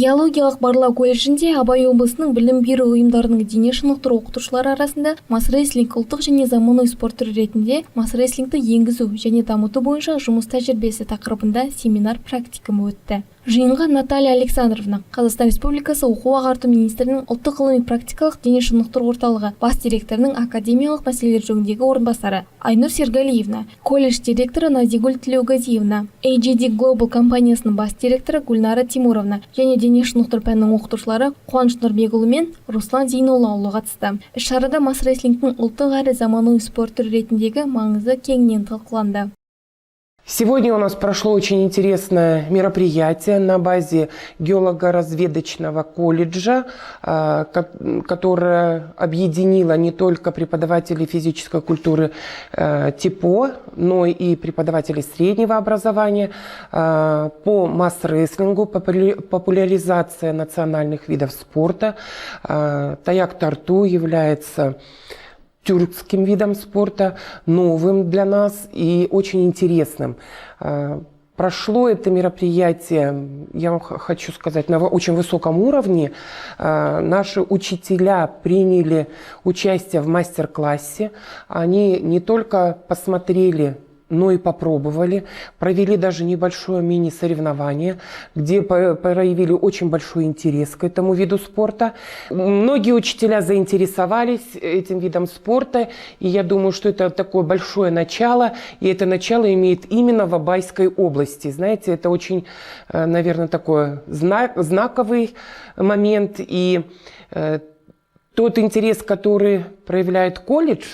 Геологиялық барлау колледжінде Абай облысының білім беру ұйымдарының дене шынықтыру оқытушылары арасында мас-рестлинг ұлттық және заманауи спорт түрі ретінде мас-рестлингті енгізу және дамыту бойынша жұмыс тәжірибесі тақырыбында семинар практикумы өтті. Жиынға Наталья Александровна, Қазақстан Республикасы оқу-ағарту министрінің ұлттық ғылыми практикалық дене шынықтыру орталығы бас директорының академиялық мәселелер жөніндегі орынбасары Айнұр Сергалиевна, колледж директоры Назигуль Тілеуғазиевна, AGD Global компаниясының бас директоры Гүлнара Тимуровна және дене шынықтыру пәнінің оқытушылары Қуаныш Нұрбекұлы мен Руслан Зейноллаұлы қатысты. Іс-шарада мас-рестлингтің ұлттық әрі заманауи спорт түрі ретіндегі маңызы кеңінен талқыланды. Сегодня у нас прошло очень интересное мероприятие на базе геолого-разведочного колледжа, которое объединило не только преподавателей физической культуры ТИПО, но и преподавателей среднего образования по масс-рестлингу, популяризация национальных видов спорта. Таяк-тарту является тюркским видом спорта, новым для нас и очень интересным. Прошло это мероприятие, я вам хочу сказать, на очень высоком уровне. Наши учителя приняли участие в мастер-классе. Они не только посмотрели, но и попробовали, провели даже небольшое мини-соревнование, где проявили очень большой интерес к этому виду спорта. Многие учителя заинтересовались этим видом спорта, и я думаю, что это такое большое начало, и это начало имеет именно в Абайской области. Знаете, это очень, наверное, такой знаковый момент, и тот интерес, который проявляет колледж,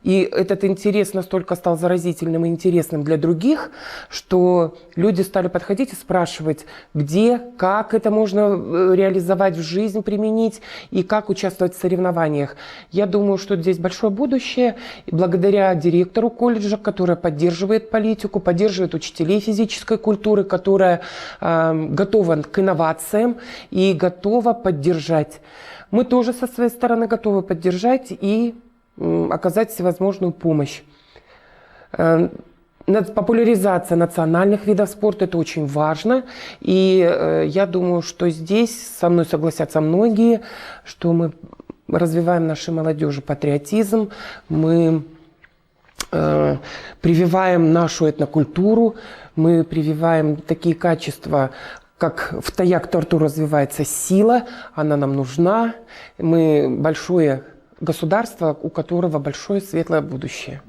и этот интерес настолько стал заразительным и интересным для других, что люди стали подходить и спрашивать, где, как это можно реализовать в жизнь, применить и как участвовать в соревнованиях. Я думаю, что здесь большое будущее. И благодаря директору колледжа, которая поддерживает политику, поддерживает учителей физической культуры, которая готова к инновациям и готова поддержать. Мы тоже со своей стороны готовы поддержать и оказать всевозможную помощь. Популяризация национальных видов спорта – это очень важно. И я думаю, что здесь со мной согласятся многие, что мы развиваем нашей молодежи патриотизм, мы прививаем нашу этнокультуру, мы прививаем такие качества, как в Таяк-тарту развивается сила, она нам нужна. Мы большое государство, у которого большое светлое будущее.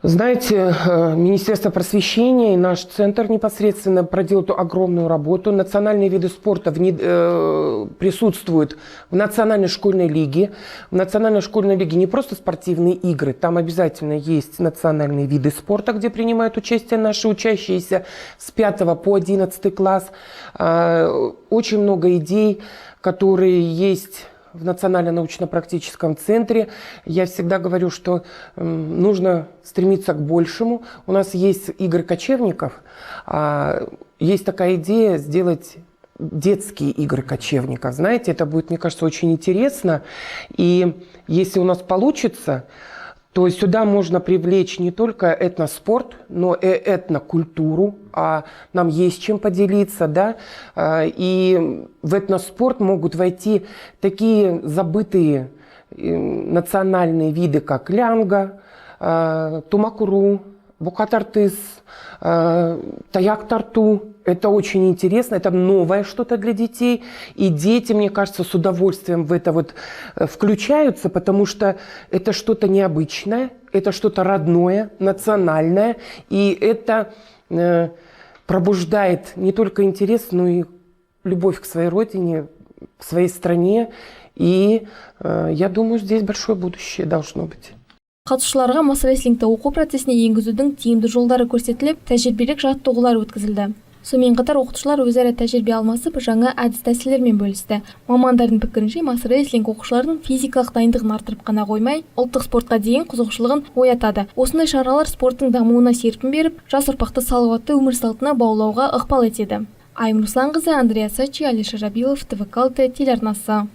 Знаете, Министерство просвещения и наш центр непосредственно проделал эту огромную работу. Национальные виды спорта присутствуют в Национальной школьной лиге. В Национальной школьной лиге не просто спортивные игры, там обязательно есть национальные виды спорта, где принимают участие наши учащиеся с 5 по 11 класс. Очень много идей, которые есть в Национальном научно-практическом центре. Я всегда говорю, что нужно стремиться к большему. У нас есть игры кочевников. Есть такая идея сделать детские игры кочевников. Знаете, это будет, мне кажется, очень интересно. И если у нас получится, то сюда можно привлечь не только этноспорт, но и этнокультуру, а нам есть чем поделиться, да, и в этноспорт могут войти такие забытые национальные виды, как лянга, тумакуру, букатартыс, таяк-тарту. Это очень интересно, это новое что-то для детей. И дети, мне кажется, с удовольствием в это вот включаются, потому что это что-то необычное, это что-то родное, национальное. И это пробуждает не только интерес, но и любовь к своей родине, к своей стране. И я думаю, здесь большое будущее должно быть. Қатысушыларға мас-рестлингті оқу процесіне енгізудің тиімді жолдары көрсетіліп, тәжірибелік жаттығулар өткізілді. Сонымен қатар оқытушылар өзара тәжірибе алмасып, жаңа әдіс-тәсілдермен бөлісті. Мамандардың пікірінше, мас-рестлинг оқушылардың физикалық дайындығын арттырып қана қоймай, ұлттық спортқа деген қызығушылығын оятады. Осындай шаралар спорттың дамуына серпін беріп, жас ұрпақты салауатты өмір салтына баулауға ықпал етеді. Айым Русланқызы, Андрей Асачи, Алишер Абилов, ТВ-Калты телеарнасы.